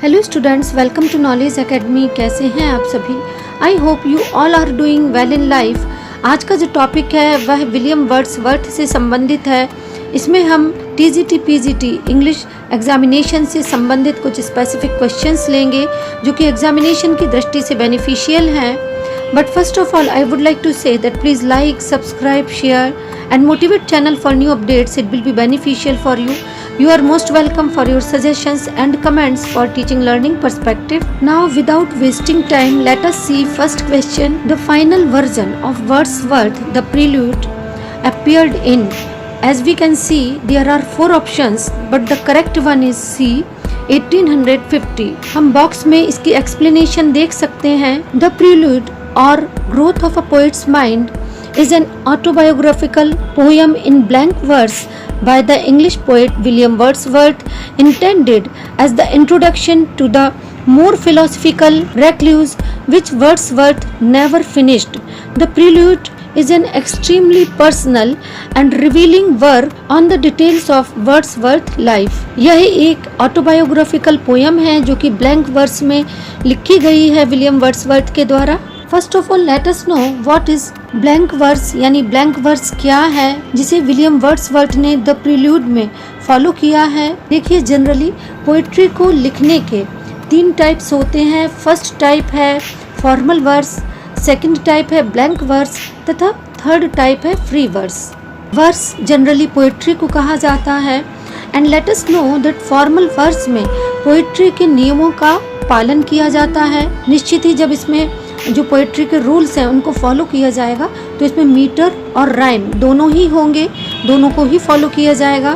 Hello students, welcome to knowledge academy. कैसे हैं आप सभी? I hope you all are doing well in life. आज का जो टॉपिक है वह विलियम वर्ड्सवर्थ से संबंधित है। इसमें हम टीजीटी पीजीटी इंग्लिश एग्जामिनेशन से संबंधित कुछ स्पेसिफिक क्वेश्चंस लेंगे जो कि एग्जामिनेशन की दृष्टि से बेनिफिशियल हैं। But first of all I would like to say that please like, subscribe, share and motivate channel for new updates. It will be beneficial for you. You are most welcome for your suggestions and comments for teaching learning perspective. Now without wasting time, let us see first question. The final version of Wordsworth, the Prelude, appeared in, as we can see there are 4 options but the correct one is C, 1850. हम box में इसकी explanation देख सकते हैं. The Prelude or Growth of a Poet's Mind is an autobiographical poem in blank verse by the English poet William Wordsworth, intended as the introduction to the more philosophical recluse which Wordsworth never finished. The Prelude is an extremely personal and revealing work on the details of Wordsworth life. यह एक autobiographical poem है जो कि blank verse में लिखी गई है William Wordsworth के द्वारा। First of all let us know what is blank verse, यानी ब्लैंक वर्स क्या है जिसे विलियम वर्ड्सवर्थ ने द प्रील्यूड में फॉलो किया है। देखिए, जनरली पोइट्री को लिखने के 3 टाइप्स होते हैं। फर्स्ट टाइप है फॉर्मल वर्स, सेकंड टाइप है ब्लैंक वर्स तथा थर्ड टाइप है free verse. Verse generally poetry को कहा जाता है and let us know that formal verse में पोइट्री के नियमों का पालन किया जाता है। निश्चित ही जब इसमें जो पोइट्री के रूल्स हैं उनको फॉलो किया जाएगा तो इसमें मीटर और राइम दोनों ही होंगे, दोनों को ही फॉलो किया जाएगा।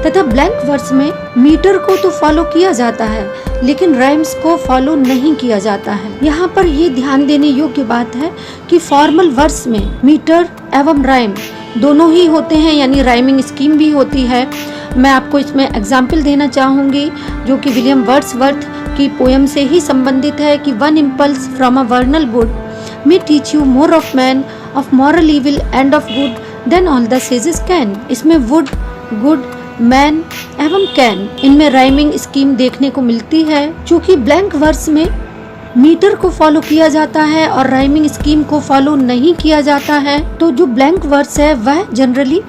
तथा ब्लैंक वर्स में मीटर को तो फॉलो किया जाता है लेकिन राइम्स को फॉलो नहीं किया जाता है। यहाँ पर ये ध्यान देने योग्य बात है कि फॉर्मल वर्स में मीटर एवं राइम दोनों ही होते हैं, यानी राइमिंग स्कीम भी होती है। मैं आपको इसमें एग्जाम्पल देना चाहूँगी जो कि विलियम वर्ड्सवर्थ की पोयम से ही संबंधित है कि one impulse from a vernal wood may teach you more of man of moral evil and of good than all the sages can. इसमें वुड, गुड, मैन एवं कैन इनमें राइमिंग स्कीम देखने को मिलती है। चूँकि ब्लैंक वर्स में metre को फॉलो किया जाता है और राइमिंग स्कीम को फॉलो नहीं किया जाता है, तो जो ब्लैंक वर्स है वह जनरली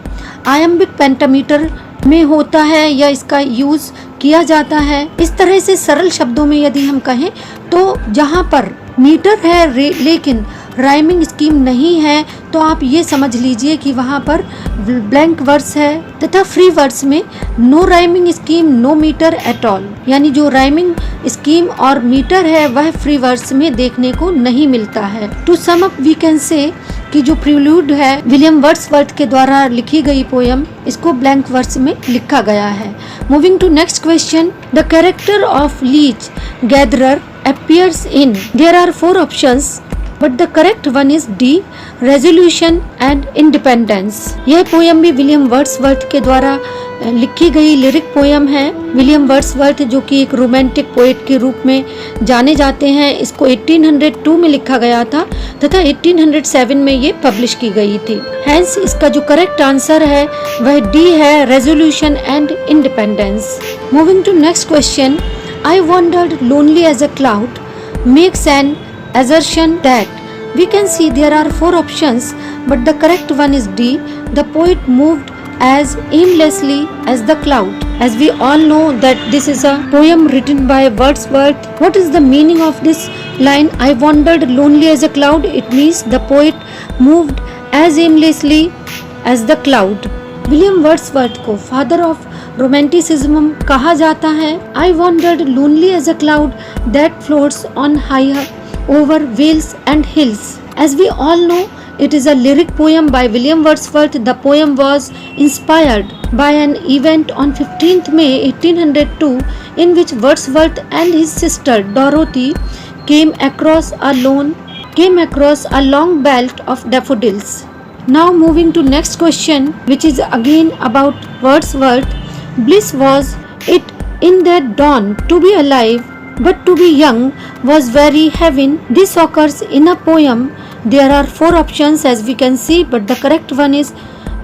आयम्बिक पेंटामीटर में होता है या इसका यूज किया जाता है। इस तरह से सरल शब्दों में यदि हम कहें तो जहाँ पर मीटर है लेकिन राइमिंग स्कीम नहीं है तो आप ये समझ लीजिए कि वहाँ पर ब्लैंक वर्स है। तथा फ्री वर्स में no rhyming scheme, no metre at all, यानी जो राइमिंग स्कीम और मीटर है वह फ्री वर्स में देखने को नहीं मिलता है। To sum up we can say कि जो प्रील्यूड है विलियम वर्ड्सवर्थ के द्वारा लिखी गई पोयम, इसको ब्लैंक वर्स में लिखा गया है। Moving to next question, the character of leech gatherer appears in, there are 4 options but the correct one is D, resolution and independence। यह पोयम भी विलियम वर्ड्सवर्थ के द्वारा लिखी गई लिरिक पोयम है। विलियम वर्ड्सवर्थ जो कि एक रोमांटिक पोएट के रूप में जाने जाते हैं, इसको 1802 में लिखा गया था तथा 1807 में ये पब्लिश की गई थी। हैंस इसका जो करेक्ट आंसर है वह D है, resolution and independence. Moving to next question, I wandered lonely as a cloud makes an assertion that we can see there are 4 options but the correct one is D. The poet moved as aimlessly as the cloud. As we all know that this is a poem written by Wordsworth. What is the meaning of this line? I wandered lonely as a cloud. It means the poet moved as aimlessly as the cloud. William Wordsworth को father of romanticism कहा जाता है। I wandered lonely as a cloud that floats on higher over vales and hills. As we all know, it is a lyric poem by William Wordsworth. The poem was inspired by an event on 15th May 1802 in which Wordsworth and his sister Dorothy came across a long belt of daffodils. Now moving to next question, which is again about Wordsworth. Bliss was it in that dawn to be alive, but to be young was very heaven. This occurs in a poem. There are 4 options as we can see, but the correct one is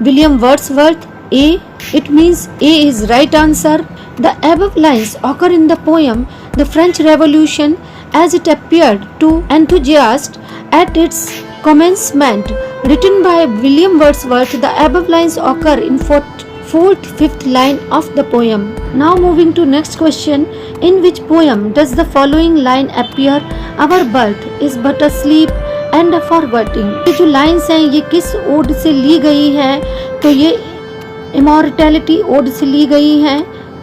William Wordsworth. A. It means A is right answer. The above lines occur in the poem the French Revolution as it appeared to enthusiasts at its commencement. Written by William Wordsworth, the above lines occur in fourth, fifth line of the poem. Now moving to next question. In which poem does the following line appear? Our birth is but a sleep and a forgetting. ये जो lines हैं ये किस odd से ली गई है? तो ये इमॉर्टैलिटी ओड से ली गई है,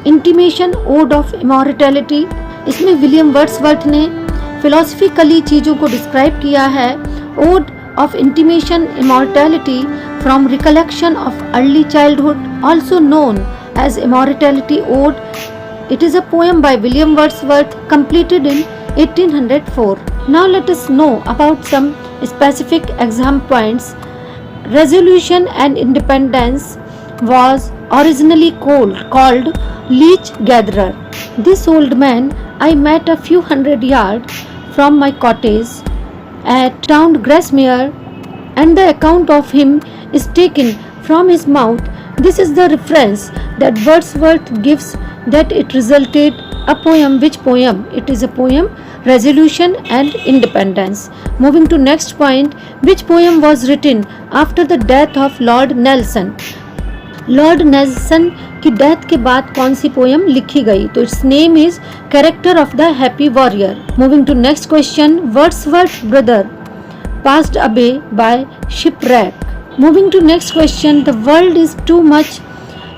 इंटीमेशन ओड ऑफ इमॉर्टैलिटी। इसमें विलियम वर्ड्सवर्थ ने फिलोसफिकली चीज़ों को डिस्क्राइब किया है। Ode of intimation immortality from recollection of early childhood, also known as Immortality Ode. It is a poem by William Wordsworth completed in 1804. Now let us know about some specific exam points. Resolution and Independence was originally called Leech Gatherer. This old man I met a few hundred yards from my cottage at town Grasmere, and the account of him is taken from his mouth. This is the reference that Wordsworth gives, that it resulted a poem. Which poem? It is a poem Resolution and Independence. Moving to next point. Which poem was written after the death of Lord Nelson? Lord Nelson की death के बाद कौन सी poem लिखी गई? तो it's name is character of the happy warrior. Moving to next question. Wordsworth brother passed away by shipwreck. Moving to next question. The world is too much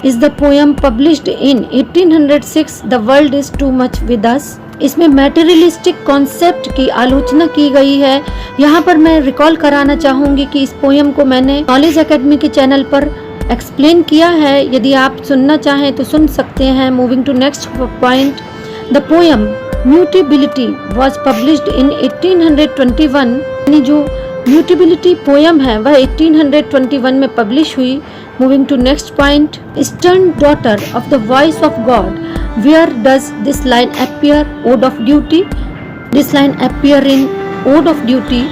is the poem published in 1806. The world is too much with us. इसमें materialistic concept की आलोचना की गई है. यहाँ पर मैं recall कराना चाहूँगी कि इस पोयम को मैंने नॉलेज एकेडमी के चैनल पर एक्सप्लेन किया है. यदि आप सुनना चाहें तो सुन सकते हैं. Moving to next point. The poem mutability was published in 1821. यानी जो म्यूटेबिलिटी पोयम है वह 1821 में पब्लिश हुई. Moving to next point. Stern daughter of the voice of God. Where does this line appear? Ode of duty. This line appear in ode of duty.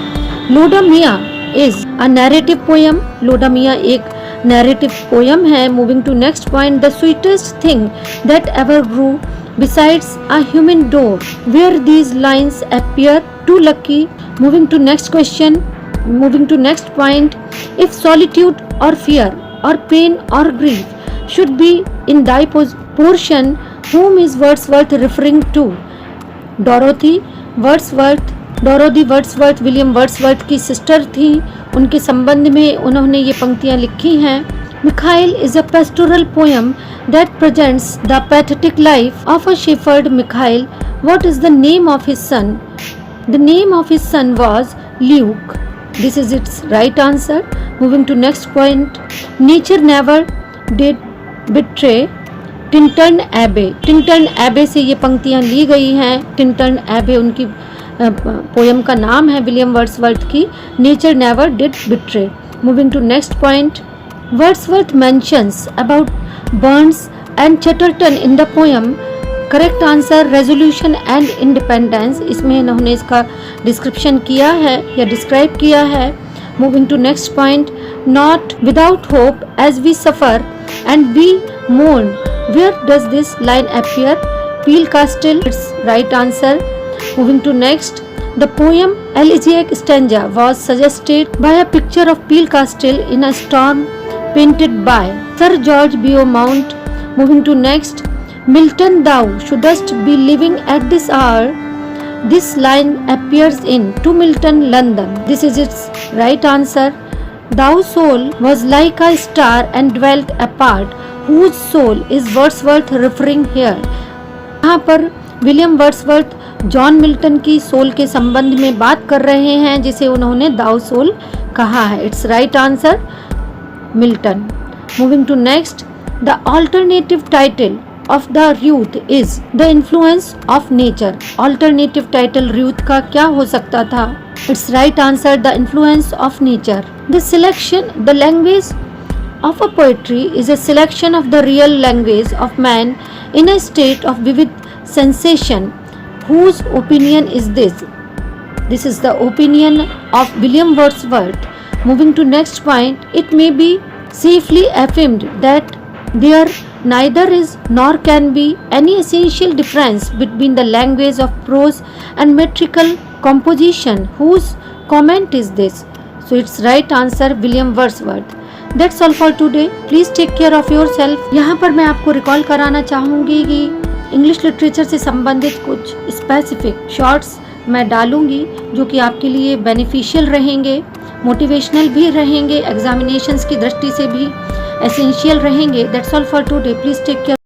Laodamia is a narrative poem. Laodamia एक narrative poem है. Moving to next point. The sweetest thing that ever grew besides a human door. Where these lines appear? Too lucky. Moving to next question. Moving to next point. If solitude or fear or pain or grief should be in thy portion, whom is Wordsworth referring to? Dorothy Wordsworth. Dorothy Wordsworth William Wordsworth की sister थी. उनके संबंध में उन्होंने ये पंक्तियाँ लिखी हैं. Mikhail is a pastoral poem that presents the pathetic life of a shepherd. Mikhail, what is the name of his son? The name of his son was Luke. This is its right answer. Moving to next point. Nature never did betray Tintern एबे. Tintern एबे से ये पंक्तियाँ ली गई हैं. Tintern एबे उनकी poem का नाम है विलियम वर्ड्सवर्थ की. Nature never did betray. Moving to next point. Wordsworth mentions about Burns and Chatterton in the poem. Correct answer resolution and independence. इसमें इन्होंने इसका डिस्क्रिप्शन किया है या डिस्क्राइब किया है. Moving to next point. Not without hope as we suffer and we mourn. Where does this line appear? Peel Castle. It's right answer. Moving to next. The poem Elegiac Stanza was suggested by a picture of Peel Castle in a storm painted by Sir George Beaumont. Moving to next. Milton, thou shouldst be living at this hour. This line appears in To Milton, London. This is its right answer. Thou soul was like a star and dwelt apart. Whose soul is Wordsworth referring here? यहाँ पर William Wordsworth John Milton की soul के संबंध में बात कर रहे हैं जिसे उन्होंने दाउ सोल कहा है. It's right answer Milton. Moving to next. The alternative title of the Ruth is the influence of nature. Alternative title Ruth का क्या हो सकता था? It's right answer the influence of nature. The selection the language of a poetry is a selection of the real language of man in a state of vivid sensation. Whose opinion is this? This is the opinion of William Wordsworth. Moving to next point. It may be safely affirmed that there Neither is nor can be any essential difference between the language of prose and metrical composition. Whose comment is this? So its right answer William Wordsworth. That's all for today. Please take care of yourself. यहाँ पर मैं आपको recall कराना चाहूँगी कि English literature से संबंधित कुछ स्पेसिफिक शॉर्ट्स मैं डालूँगी जो कि आपके लिए बेनिफिशियल रहेंगे, मोटिवेशनल भी रहेंगे, एग्जामिनेशंस की दृष्टि से भी एसेंशियल रहेंगे. That's all for today. Please take care.